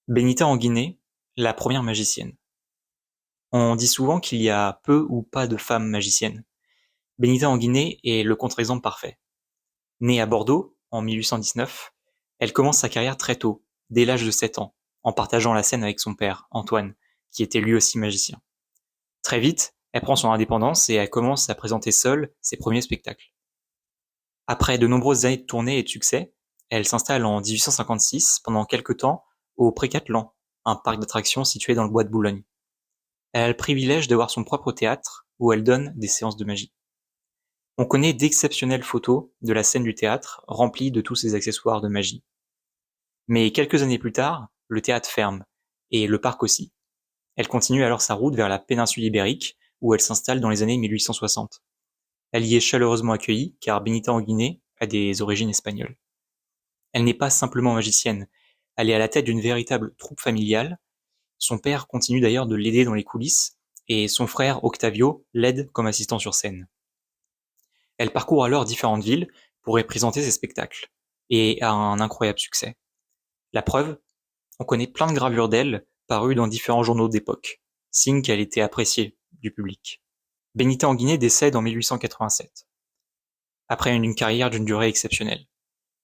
Benita Anguinée, la première magicienne. On dit souvent qu'il y a peu ou pas de femmes magiciennes. Benita Anguinée est le contre-exemple parfait. Née à Bordeaux en 1819, elle commence sa carrière très tôt, dès l'âge de 7 ans, en partageant la scène avec son père, Antoine, qui était lui aussi magicien. Très vite, elle prend son indépendance et elle commence à présenter seule ses premiers spectacles. Après de nombreuses années de tournées et de succès, elle s'installe en 1856 pendant quelques temps au Pré-Catelan, un parc d'attractions situé dans le bois de Boulogne. Elle a le privilège d'avoir son propre théâtre où elle donne des séances de magie. On connaît d'exceptionnelles photos de la scène du théâtre remplie de tous ces accessoires de magie. Mais quelques années plus tard, le théâtre ferme, et le parc aussi. Elle continue alors sa route vers la péninsule ibérique, où elle s'installe dans les années 1860. Elle y est chaleureusement accueillie, car Benita Anguinée a des origines espagnoles. Elle n'est pas simplement magicienne, elle est à la tête d'une véritable troupe familiale. Son père continue d'ailleurs de l'aider dans les coulisses, et son frère Octavio l'aide comme assistant sur scène. Elle parcourt alors différentes villes pour y présenter ses spectacles, et a un incroyable succès. La preuve, on connaît plein de gravures d'elle parues dans différents journaux d'époque, signe qu'elle était appréciée du public. Benita Anguinée décède en 1887, après une carrière d'une durée exceptionnelle.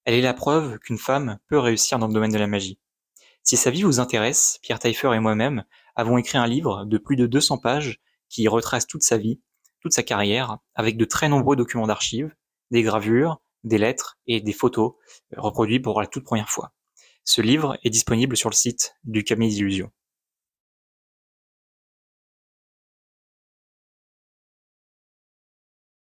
Elle est la preuve qu'une femme peut réussir dans le domaine de la magie. Si sa vie vous intéresse, Pierre Taillefer et moi-même avons écrit un livre de plus de 200 pages qui retrace toute sa vie, toute sa carrière, avec de très nombreux documents d'archives, des gravures, des lettres et des photos reproduits pour la toute première fois. Ce livre est disponible sur le site du Cabinet d'Illusions.